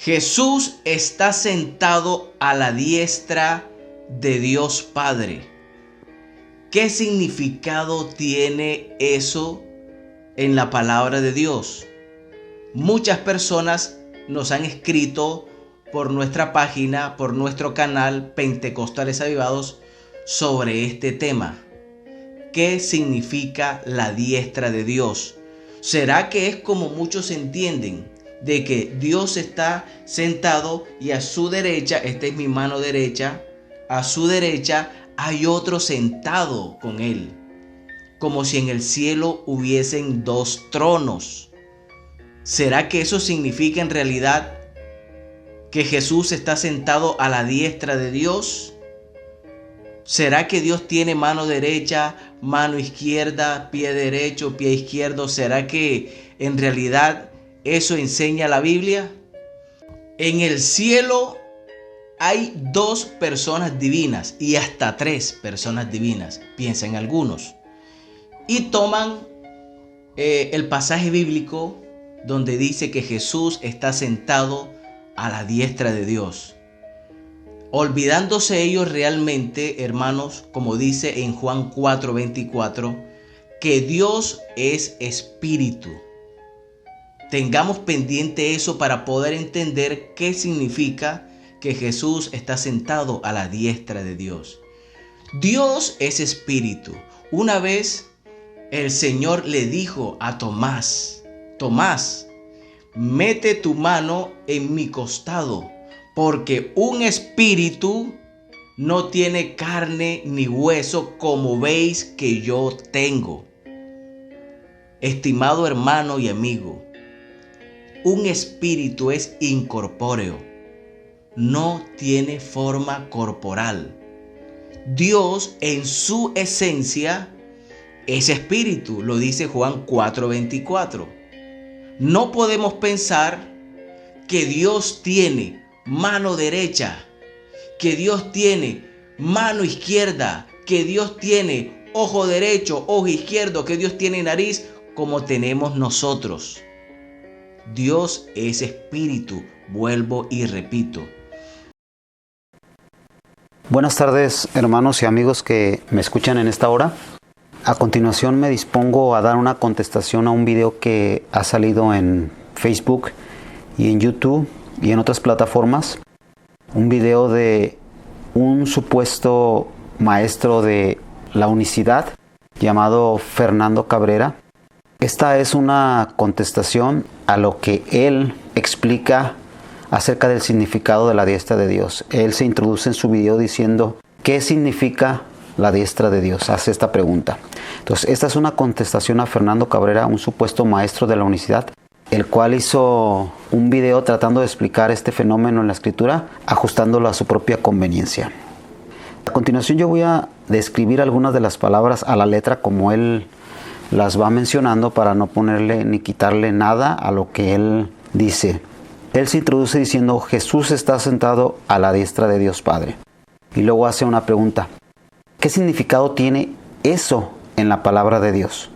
Jesús está sentado a la diestra de Dios Padre. ¿Qué significado tiene eso en la palabra de Dios? Muchas personas nos han escrito por nuestra página, por nuestro canal Pentecostales Avivados sobre este tema. ¿Qué significa la diestra de Dios? ¿Será que es como muchos entienden? De que Dios está sentado y a su derecha, esta es mi mano derecha, a su derecha hay otro sentado con él, como si en el cielo hubiesen dos tronos. ¿Será que eso significa en realidad que Jesús está sentado a la diestra de Dios? ¿Será que Dios tiene mano derecha, mano izquierda, pie derecho, pie izquierdo? ¿Será que en realidad eso enseña la Biblia? En el cielo hay dos personas divinas y hasta tres personas divinas, piensan algunos. Y toman el pasaje bíblico donde dice que Jesús está sentado a la diestra de Dios. Olvidándose ellos realmente, hermanos, como dice en Juan 4:24, que Dios es espíritu. Tengamos pendiente eso para poder entender qué significa que Jesús está sentado a la diestra de Dios. Dios es espíritu. Una vez el Señor le dijo a Tomás, Tomás, mete tu mano en mi costado, porque un espíritu no tiene carne ni hueso como veis que yo tengo. Estimado hermano y amigo, un espíritu es incorpóreo, no tiene forma corporal. Dios en su esencia es espíritu, lo dice Juan 4:24. No podemos pensar que Dios tiene mano derecha, que Dios tiene mano izquierda, que Dios tiene ojo derecho, ojo izquierdo, que Dios tiene nariz como tenemos nosotros. Dios es espíritu, vuelvo y repito. Buenas tardes, hermanos y amigos que me escuchan en esta hora. A continuación me dispongo a dar una contestación a un video que ha salido en Facebook y en YouTube y en otras plataformas. Un video de un supuesto maestro de la unicidad llamado Fernando Cabrera. Esta es una contestación a lo que él explica acerca del significado de la diestra de Dios. Él se introduce en su video diciendo, ¿qué significa la diestra de Dios? Hace esta pregunta. Entonces, esta es una contestación a Fernando Cabrera, un supuesto maestro de la unicidad, el cual hizo un video tratando de explicar este fenómeno en la escritura, ajustándolo a su propia conveniencia. A continuación yo voy a describir algunas de las palabras a la letra como él las va mencionando para no ponerle ni quitarle nada a lo que él dice. Él se introduce diciendo, Jesús está sentado a la diestra de Dios Padre. Y luego hace una pregunta. ¿Qué significado tiene eso en la palabra de Dios?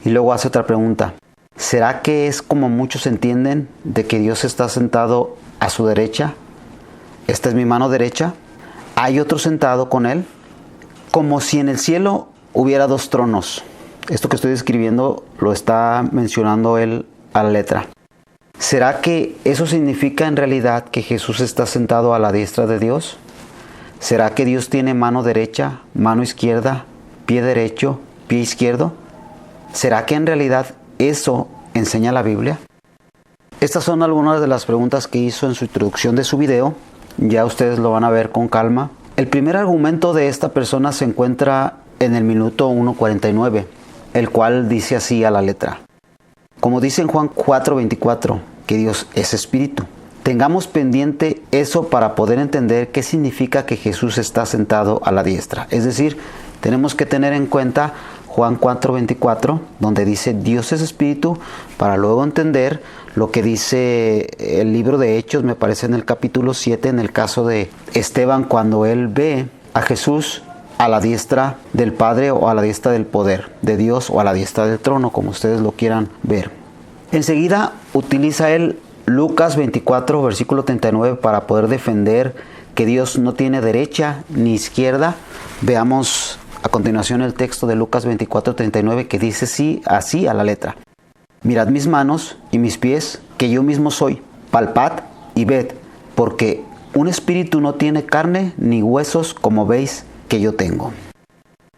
Y luego hace otra pregunta. ¿Será que es como muchos entienden de que Dios está sentado a su derecha? Esta es mi mano derecha. ¿Hay otro sentado con él? Como si en el cielo hubiera dos tronos. Esto que estoy describiendo lo está mencionando él a la letra. ¿Será que eso significa en realidad que Jesús está sentado a la diestra de Dios? ¿Será que Dios tiene mano derecha, mano izquierda, pie derecho, pie izquierdo? ¿Será que en realidad eso enseña la Biblia? Estas son algunas de las preguntas que hizo en su introducción de su video. Ya ustedes lo van a ver con calma. El primer argumento de esta persona se encuentra en el minuto 1:49, el cual dice así a la letra. Como dice en Juan 4:24, que Dios es espíritu. Tengamos pendiente eso para poder entender qué significa que Jesús está sentado a la diestra. Es decir, tenemos que tener en cuenta Juan 4:24, donde dice Dios es espíritu, para luego entender lo que dice el libro de Hechos, me parece en el capítulo 7, en el caso de Esteban, cuando él ve a Jesús a la diestra del Padre o a la diestra del poder de Dios o a la diestra del trono, como ustedes lo quieran ver. Enseguida utiliza él Lucas 24, versículo 39, para poder defender que Dios no tiene derecha ni izquierda. Veamos a continuación el texto de Lucas 24, 39, que dice sí, así a la letra. Mirad mis manos y mis pies, que yo mismo soy. Palpad y ved, porque un espíritu no tiene carne ni huesos como veis que yo tengo.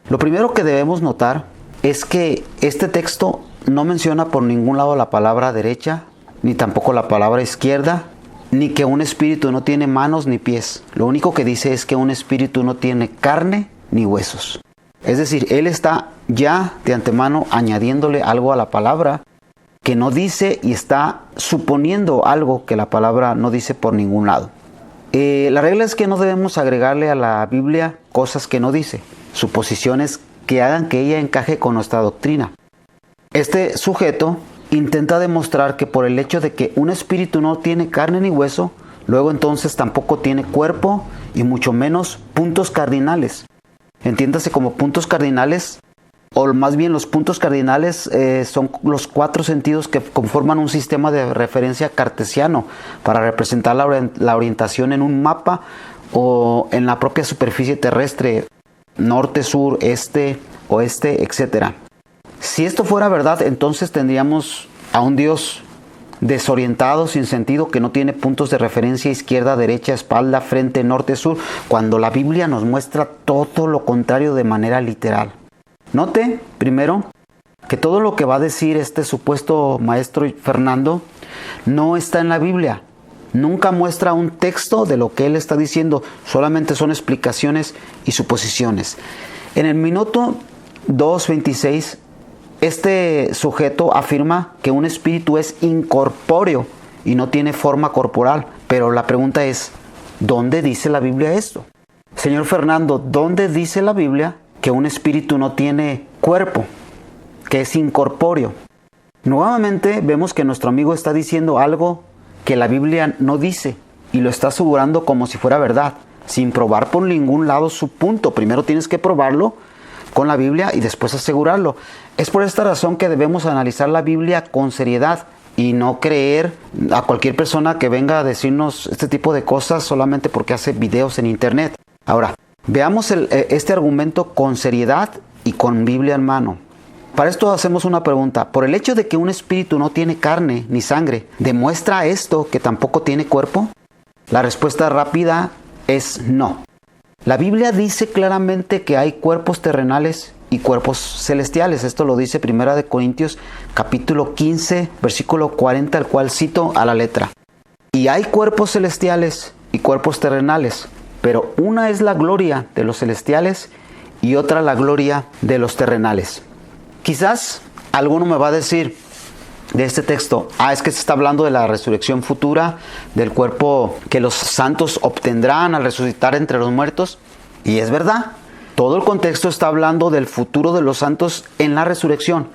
Lo primero que debemos notar es que este texto no menciona por ningún lado la palabra derecha, ni tampoco la palabra izquierda, ni que un espíritu no tiene manos ni pies. Lo único que dice es que un espíritu no tiene carne ni huesos. Es decir, él está ya de antemano añadiéndole algo a la palabra que no dice y está suponiendo algo que la palabra no dice por ningún lado. La regla es que no debemos agregarle a la Biblia cosas que no dice, suposiciones que hagan que ella encaje con nuestra doctrina. Este sujeto intenta demostrar que por el hecho de que un espíritu no tiene carne ni hueso, luego entonces tampoco tiene cuerpo y mucho menos puntos cardinales. Entiéndase como puntos cardinales, o más bien los puntos cardinales son los 4 sentidos que conforman un sistema de referencia cartesiano para representar la orientación en un mapa o en la propia superficie terrestre, norte, sur, este, oeste, etc. Si esto fuera verdad, entonces tendríamos a un Dios desorientado, sin sentido, que no tiene puntos de referencia izquierda, derecha, espalda, frente, norte, sur, cuando la Biblia nos muestra todo lo contrario de manera literal. Note, primero, que todo lo que va a decir este supuesto maestro Fernando no está en la Biblia. Nunca muestra un texto de lo que él está diciendo, solamente son explicaciones y suposiciones. En el minuto 2:26, este sujeto afirma que un espíritu es incorpóreo y no tiene forma corporal. Pero la pregunta es, ¿dónde dice la Biblia esto? Señor Fernando, ¿dónde dice la Biblia que un espíritu no tiene cuerpo, que es incorpóreo? Nuevamente vemos que nuestro amigo está diciendo algo que la Biblia no dice y lo está asegurando como si fuera verdad, sin probar por ningún lado su punto. Primero tienes que probarlo con la Biblia y después asegurarlo. Es por esta razón que debemos analizar la Biblia con seriedad y no creer a cualquier persona que venga a decirnos este tipo de cosas solamente porque hace videos en internet. Ahora, veamos este argumento con seriedad y con Biblia en mano. Para esto hacemos una pregunta. ¿Por el hecho de que un espíritu no tiene carne ni sangre, demuestra esto que tampoco tiene cuerpo? La respuesta rápida es no. La Biblia dice claramente que hay cuerpos terrenales y cuerpos celestiales. Esto lo dice 1 Corintios capítulo 15, versículo 40, al cual cito a la letra. Y hay cuerpos celestiales y cuerpos terrenales, pero una es la gloria de los celestiales y otra la gloria de los terrenales. Quizás alguno me va a decir de este texto, es que se está hablando de la resurrección futura, del cuerpo que los santos obtendrán al resucitar entre los muertos. Y es verdad, todo el contexto está hablando del futuro de los santos en la resurrección.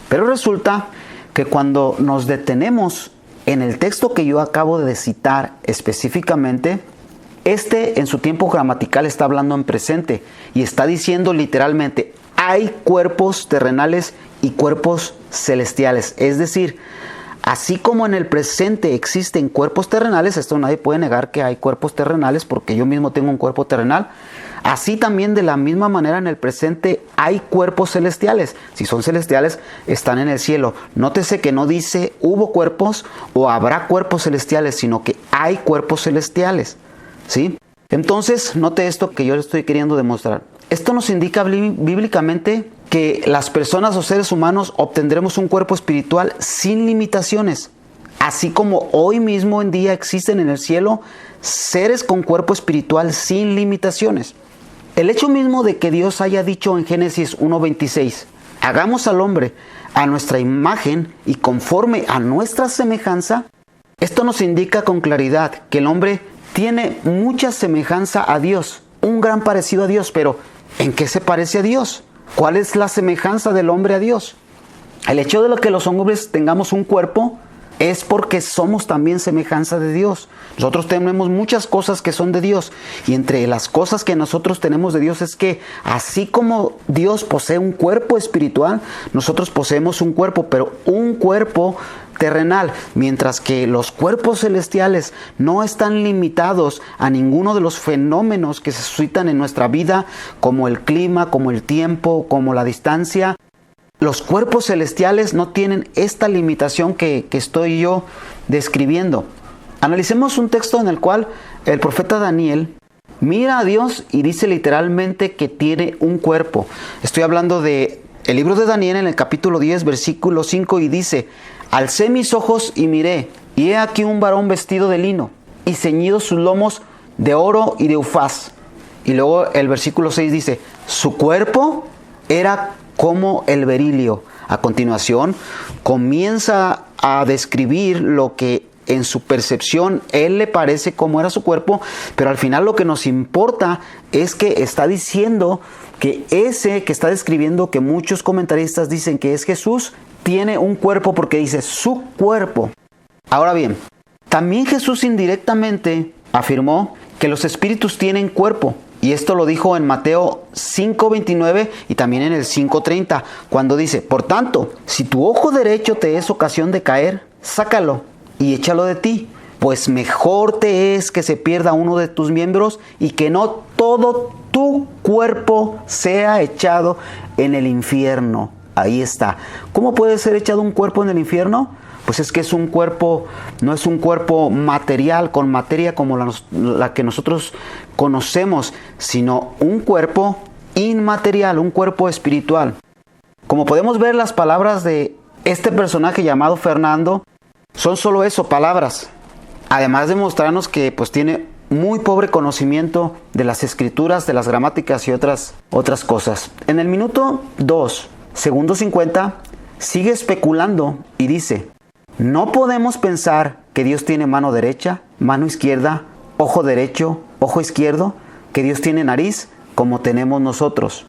Pero resulta que cuando nos detenemos en el texto que yo acabo de citar específicamente, en su tiempo gramatical está hablando en presente y está diciendo literalmente, hay cuerpos terrenales y cuerpos celestiales. Es decir, así como en el presente existen cuerpos terrenales, esto nadie puede negar que hay cuerpos terrenales porque yo mismo tengo un cuerpo terrenal, así también de la misma manera en el presente hay cuerpos celestiales. Si son celestiales, están en el cielo. Nótese que no dice hubo cuerpos o habrá cuerpos celestiales, sino que hay cuerpos celestiales, ¿sí? Entonces, note esto que yo le estoy queriendo demostrar. Esto nos indica bíblicamente que las personas o seres humanos obtendremos un cuerpo espiritual sin limitaciones. Así como hoy mismo en día existen en el cielo seres con cuerpo espiritual sin limitaciones. El hecho mismo de que Dios haya dicho en Génesis 1:26, hagamos al hombre a nuestra imagen y conforme a nuestra semejanza, esto nos indica con claridad que el hombre tiene mucha semejanza a Dios, un gran parecido a Dios, pero ¿en qué se parece a Dios? ¿Cuál es la semejanza del hombre a Dios? El hecho de que los hombres tengamos un cuerpo es porque somos también semejanza de Dios. Nosotros tenemos muchas cosas que son de Dios y entre las cosas que nosotros tenemos de Dios es que así como Dios posee un cuerpo espiritual, nosotros poseemos un cuerpo, pero un cuerpo terrenal, mientras que los cuerpos celestiales no están limitados a ninguno de los fenómenos que se suscitan en nuestra vida, como el clima, como el tiempo, como la distancia. Los cuerpos celestiales no tienen esta limitación que estoy yo describiendo. Analicemos un texto en el cual el profeta Daniel mira a Dios y dice literalmente que tiene un cuerpo. Estoy hablando de el libro de Daniel en el capítulo 10, versículo 5, y dice: alcé mis ojos y miré, y he aquí un varón vestido de lino, y ceñidos sus lomos de oro y de ufaz. Y luego el versículo 6 dice: su cuerpo era como el berilio. A continuación comienza a describir lo que en su percepción él le parece como era su cuerpo, pero al final lo que nos importa es que está diciendo que ese que está describiendo, que muchos comentaristas dicen que es Jesús, tiene un cuerpo, porque dice su cuerpo. Ahora bien, también Jesús indirectamente afirmó que los espíritus tienen cuerpo. Y esto lo dijo en Mateo 5:29 y también en el 5:30, cuando dice: por tanto, si tu ojo derecho te es ocasión de caer, sácalo y échalo de ti, pues mejor te es que se pierda uno de tus miembros y que no todo tu cuerpo sea echado en el infierno. Ahí está. ¿Cómo puede ser echado un cuerpo en el infierno? Pues es que es un cuerpo, no es un cuerpo material, con materia como la que nosotros conocemos, sino un cuerpo inmaterial, un cuerpo espiritual. Como podemos ver, las palabras de este personaje llamado Fernando son solo eso, palabras. Además de mostrarnos que pues tiene muy pobre conocimiento de las escrituras, de las gramáticas y otras cosas. En el minuto 2, segundo 50, sigue especulando y dice: no podemos pensar que Dios tiene mano derecha, mano izquierda, ojo derecho, ojo izquierdo, que Dios tiene nariz como tenemos nosotros.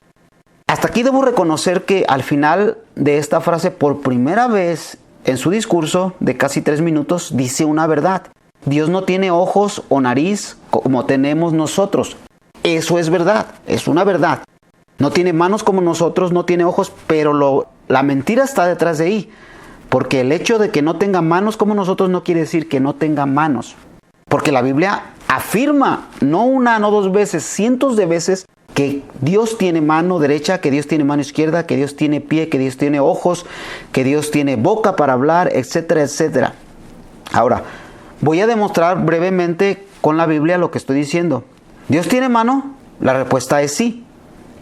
Hasta aquí debo reconocer que al final de esta frase, por primera vez en su discurso de casi 3 minutos, dice una verdad. Dios no tiene ojos o nariz como tenemos nosotros. Eso es verdad, es una verdad. No tiene manos como nosotros, no tiene ojos, pero la mentira está detrás de ahí. Porque el hecho de que no tenga manos como nosotros no quiere decir que no tenga manos. Porque la Biblia afirma, no una, no 2 veces, cientos de veces, que Dios tiene mano derecha, que Dios tiene mano izquierda, que Dios tiene pie, que Dios tiene ojos, que Dios tiene boca para hablar, etcétera, etcétera. Ahora, voy a demostrar brevemente con la Biblia lo que estoy diciendo. ¿Dios tiene mano? La respuesta es sí.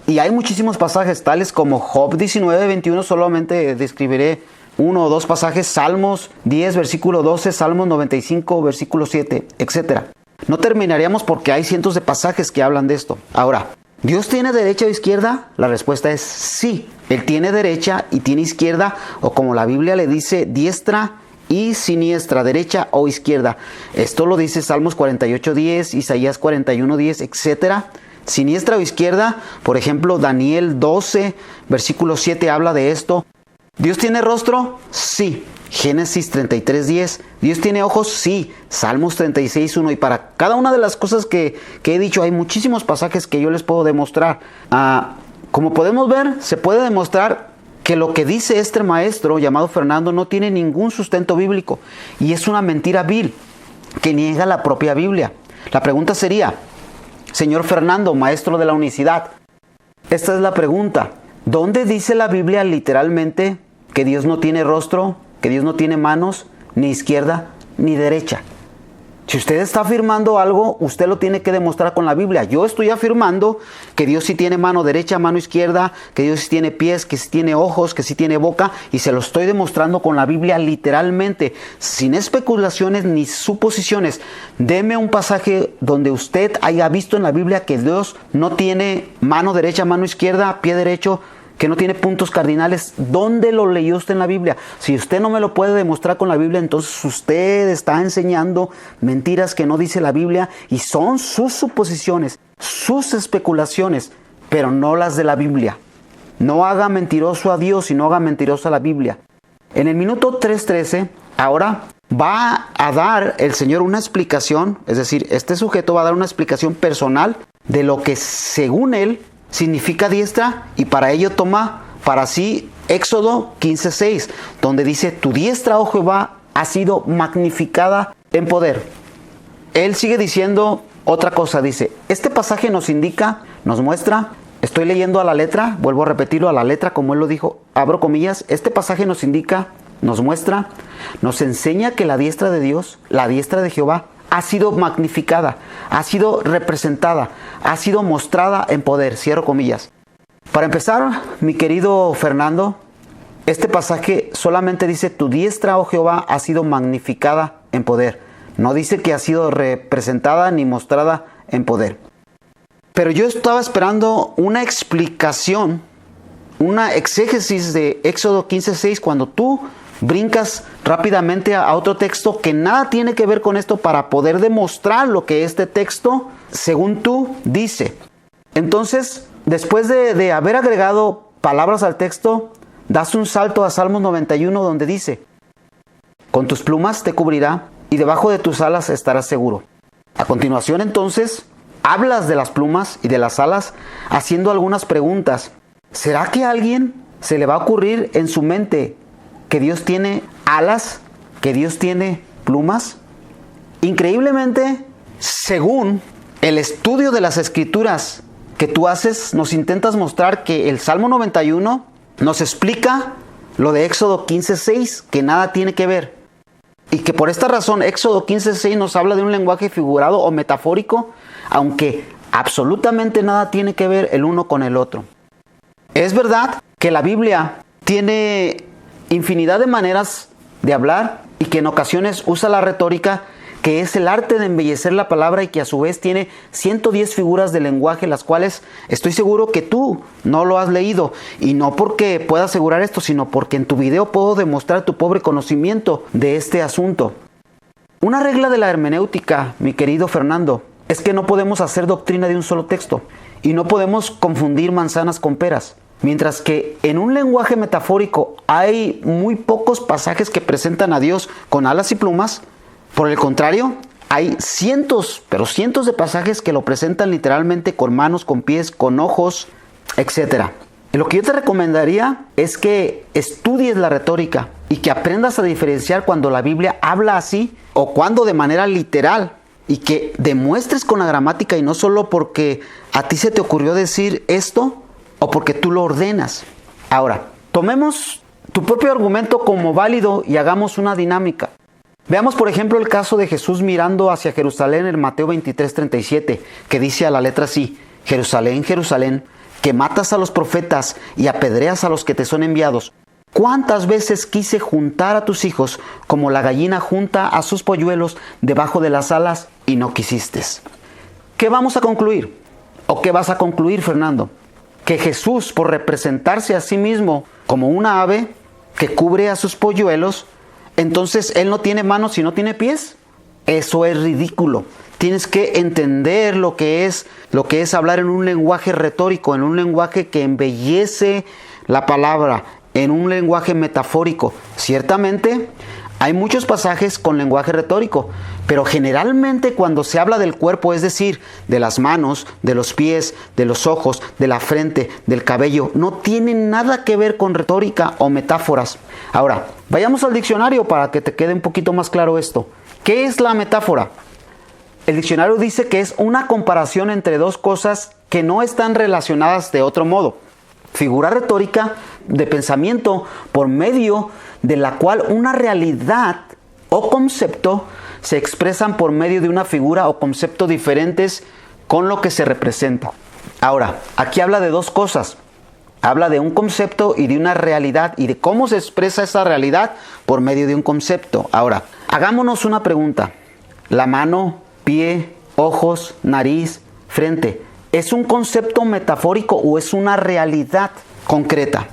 Y hay muchísimos pasajes, tales como Job 19:21, solamente describiré 1 o 2 pasajes, Salmos 10, versículo 12, Salmos 95, versículo 7, etc. No terminaríamos porque hay cientos de pasajes que hablan de esto. Ahora, ¿Dios tiene derecha o izquierda? La respuesta es sí. Él tiene derecha y tiene izquierda, o como la Biblia le dice, diestra y siniestra, derecha o izquierda. Esto lo dice Salmos 48:10, Isaías 41:10, etc. Siniestra o izquierda, por ejemplo, Daniel 12, versículo 7 habla de esto. ¿Dios tiene rostro? Sí. Génesis 33:10. ¿Dios tiene ojos? Sí. Salmos 36:1. Y para cada una de las cosas que he dicho, hay muchísimos pasajes que yo les puedo demostrar. Como podemos ver, se puede demostrar que lo que dice este maestro llamado Fernando no tiene ningún sustento bíblico. Y es una mentira vil que niega la propia Biblia. La pregunta sería: señor Fernando, maestro de la unicidad, esta es la pregunta. ¿Dónde dice la Biblia literalmente que Dios no tiene rostro, que Dios no tiene manos, ni izquierda, ni derecha? Si usted está afirmando algo, usted lo tiene que demostrar con la Biblia. Yo estoy afirmando que Dios sí tiene mano derecha, mano izquierda, que Dios sí tiene pies, que sí tiene ojos, que sí tiene boca, y se lo estoy demostrando con la Biblia literalmente, sin especulaciones ni suposiciones. Deme un pasaje donde usted haya visto en la Biblia que Dios no tiene mano derecha, mano izquierda, pie derecho, que no tiene puntos cardinales. ¿Dónde lo leyó usted en la Biblia? Si usted no me lo puede demostrar con la Biblia, entonces usted está enseñando mentiras que no dice la Biblia y son sus suposiciones, sus especulaciones, pero no las de la Biblia. No haga mentiroso a Dios y no haga mentiroso a la Biblia. En el minuto 3:13, ahora va a dar el Señor una explicación, es decir, este sujeto va a dar una explicación personal de lo que según él significa diestra, y para ello toma para sí Éxodo 15:6, donde dice: tu diestra, oh Jehová, ha sido magnificada en poder. Él sigue diciendo otra cosa, dice, este pasaje nos indica, nos muestra, estoy leyendo a la letra, vuelvo a repetirlo a la letra como él lo dijo, abro comillas, este pasaje nos indica, nos muestra, nos enseña que la diestra de Dios, la diestra de Jehová, ha sido magnificada, ha sido representada, ha sido mostrada en poder, cierro comillas. Para empezar, mi querido Fernando, este pasaje solamente dice, tu diestra, oh Jehová, ha sido magnificada en poder. No dice que ha sido representada ni mostrada en poder. Pero yo estaba esperando una explicación, una exégesis de Éxodo 15:6 cuando tú brincas rápidamente a otro texto que nada tiene que ver con esto para poder demostrar lo que este texto, según tú, dice. Entonces, después de haber agregado palabras al texto, das un salto a Salmos 91 donde dice, con tus plumas te cubrirá y debajo de tus alas estarás seguro. A continuación, entonces, hablas de las plumas y de las alas haciendo algunas preguntas. ¿Será que a alguien se le va a ocurrir en su mente que Dios tiene alas, que Dios tiene plumas? Increíblemente, según el estudio de las Escrituras que tú haces, nos intentas mostrar que el Salmo 91 nos explica lo de Éxodo 15:6, que nada tiene que ver. Y que por esta razón Éxodo 15:6 nos habla de un lenguaje figurado o metafórico, aunque absolutamente nada tiene que ver el uno con el otro. Es verdad que la Biblia tiene infinidad de maneras de hablar y que en ocasiones usa la retórica, que es el arte de embellecer la palabra y que a su vez tiene 110 figuras de lenguaje, las cuales estoy seguro que tú no lo has leído. Y no porque pueda asegurar esto, sino porque en tu video puedo demostrar tu pobre conocimiento de este asunto. Una regla de la hermenéutica, mi querido Fernando, es que no podemos hacer doctrina de un solo texto y no podemos confundir manzanas con peras. Mientras que en un lenguaje metafórico hay muy pocos pasajes que presentan a Dios con alas y plumas, por el contrario, hay cientos, pero cientos de pasajes que lo presentan literalmente con manos, con pies, con ojos, etc. Lo que yo te recomendaría es que estudies la retórica y que aprendas a diferenciar cuando la Biblia habla así o cuando de manera literal, y que demuestres con la gramática y no solo porque a ti se te ocurrió decir esto o porque tú lo ordenas. Ahora, tomemos tu propio argumento como válido y hagamos una dinámica. Veamos, por ejemplo, el caso de Jesús mirando hacia Jerusalén en Mateo 23:37, que dice a la letra así: Jerusalén, Jerusalén, que matas a los profetas y apedreas a los que te son enviados. ¿Cuántas veces quise juntar a tus hijos como la gallina junta a sus polluelos debajo de las alas y no quisiste? ¿Qué vamos a concluir? ¿O qué vas a concluir, Fernando? Que Jesús, por representarse a sí mismo como una ave que cubre a sus polluelos, entonces Él no tiene manos y no tiene pies. Eso es ridículo. Tienes que entender lo que es hablar en un lenguaje retórico, en un lenguaje que embellece la palabra, en un lenguaje metafórico. Ciertamente hay muchos pasajes con lenguaje retórico, pero generalmente cuando se habla del cuerpo, es decir, de las manos, de los pies, de los ojos, de la frente, del cabello, no tiene nada que ver con retórica o metáforas. Ahora, vayamos al diccionario para que te quede un poquito más claro esto. ¿Qué es la metáfora? El diccionario dice que es una comparación entre dos cosas que no están relacionadas de otro modo. Figura retórica de pensamiento por medio de la cual una realidad o concepto se expresan por medio de una figura o concepto diferentes con lo que se representa. Ahora, aquí habla de dos cosas. Habla de un concepto y de una realidad y de cómo se expresa esa realidad por medio de un concepto. Ahora, hagámonos una pregunta. La mano, pie, ojos, nariz, frente, ¿es un concepto metafórico o es una realidad concreta?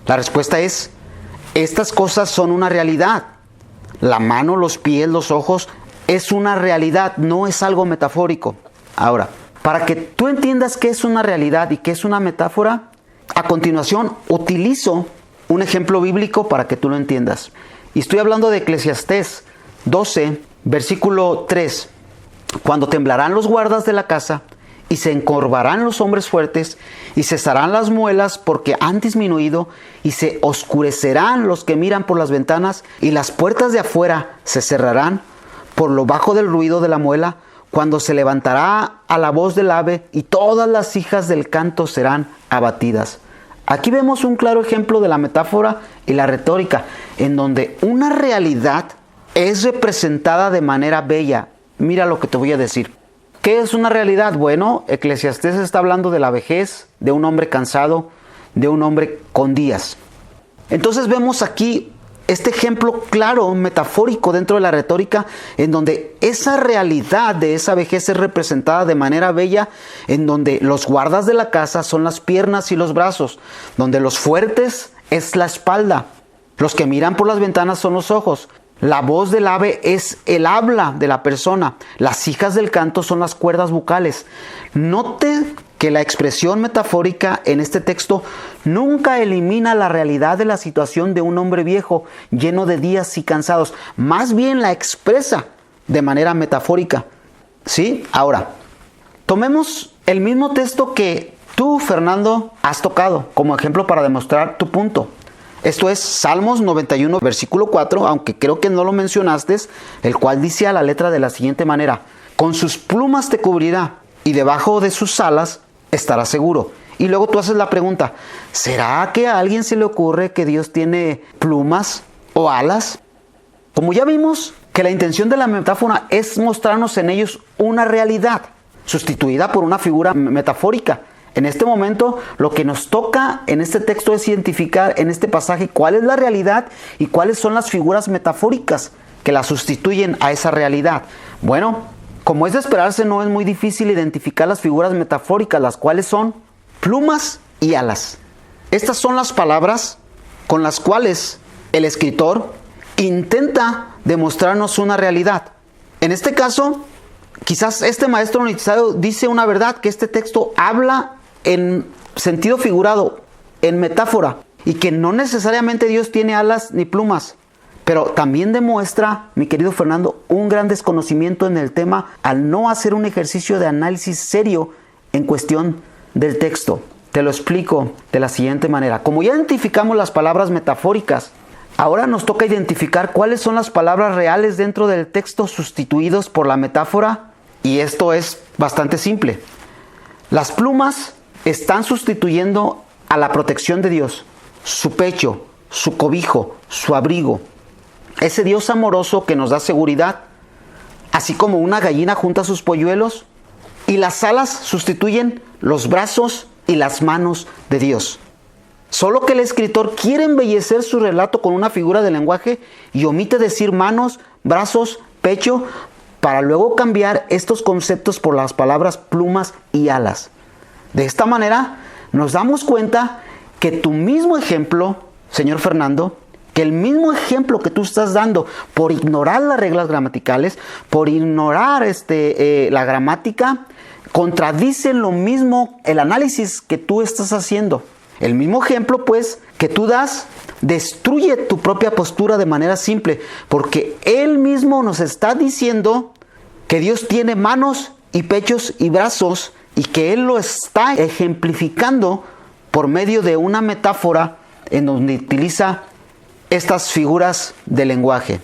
La respuesta es, estas cosas son una realidad. La mano, los pies, los ojos, es una realidad, no es algo metafórico. Ahora, para que tú entiendas qué es una realidad y qué es una metáfora, a continuación utilizo un ejemplo bíblico para que tú lo entiendas. Y estoy hablando de Eclesiastés 12, versículo 3. Cuando temblarán los guardas de la casa y se encorvarán los hombres fuertes, y cesarán las muelas porque han disminuido, y se oscurecerán los que miran por las ventanas, y las puertas de afuera se cerrarán por lo bajo del ruido de la muela, cuando se levantará a la voz del ave, y todas las hijas del canto serán abatidas. Aquí vemos un claro ejemplo de la metáfora y la retórica, en donde una realidad es representada de manera bella. Mira lo que te voy a decir. ¿Qué es una realidad? Bueno, Eclesiastés está hablando de la vejez, de un hombre cansado, de un hombre con días. Entonces vemos aquí este ejemplo claro, metafórico dentro de la retórica, en donde esa realidad de esa vejez es representada de manera bella, en donde los guardas de la casa son las piernas y los brazos, donde los fuertes es la espalda, los que miran por las ventanas son los ojos. La voz del ave es el habla de la persona. Las hijas del canto son las cuerdas vocales. Note que la expresión metafórica en este texto nunca elimina la realidad de la situación de un hombre viejo, lleno de días y cansados. Más bien la expresa de manera metafórica. ¿Sí? Ahora, tomemos el mismo texto que tú, Fernando, has tocado como ejemplo para demostrar tu punto. Esto es Salmos 91, versículo 4, aunque creo que no lo mencionaste, el cual dice a la letra de la siguiente manera: con sus plumas te cubrirá y debajo de sus alas estarás seguro. Y luego tú haces la pregunta, ¿será que a alguien se le ocurre que Dios tiene plumas o alas? Como ya vimos que la intención de la metáfora es mostrarnos en ellos una realidad, sustituida por una figura metafórica. En este momento, lo que nos toca en este texto es identificar en este pasaje cuál es la realidad y cuáles son las figuras metafóricas que la sustituyen a esa realidad. Bueno, como es de esperarse, no es muy difícil identificar las figuras metafóricas, las cuales son plumas y alas. Estas son las palabras con las cuales el escritor intenta demostrarnos una realidad. En este caso, quizás este maestro noticiario dice una verdad, que este texto habla en sentido figurado, en metáfora, y que no necesariamente Dios tiene alas ni plumas, pero también demuestra, mi querido Fernando, un gran desconocimiento en el tema al no hacer un ejercicio de análisis serio en cuestión del texto. Te lo explico de la siguiente manera. Como ya identificamos las palabras metafóricas, ahora nos toca identificar cuáles son las palabras reales dentro del texto sustituidos por la metáfora, y esto es bastante simple. Las plumas están sustituyendo a la protección de Dios, su pecho, su cobijo, su abrigo. Ese Dios amoroso que nos da seguridad, así como una gallina junta sus polluelos, y las alas sustituyen los brazos y las manos de Dios. Solo que el escritor quiere embellecer su relato con una figura de lenguaje y omite decir manos, brazos, pecho, para luego cambiar estos conceptos por las palabras plumas y alas. De esta manera nos damos cuenta que tu mismo ejemplo, señor Fernando, que el mismo ejemplo que tú estás dando por ignorar las reglas gramaticales, por ignorar la gramática, contradice lo mismo el análisis que tú estás haciendo. El mismo ejemplo, pues, que tú das, destruye tu propia postura de manera simple, porque él mismo nos está diciendo que Dios tiene manos y pechos y brazos, y que él lo está ejemplificando por medio de una metáfora en donde utiliza estas figuras de lenguaje.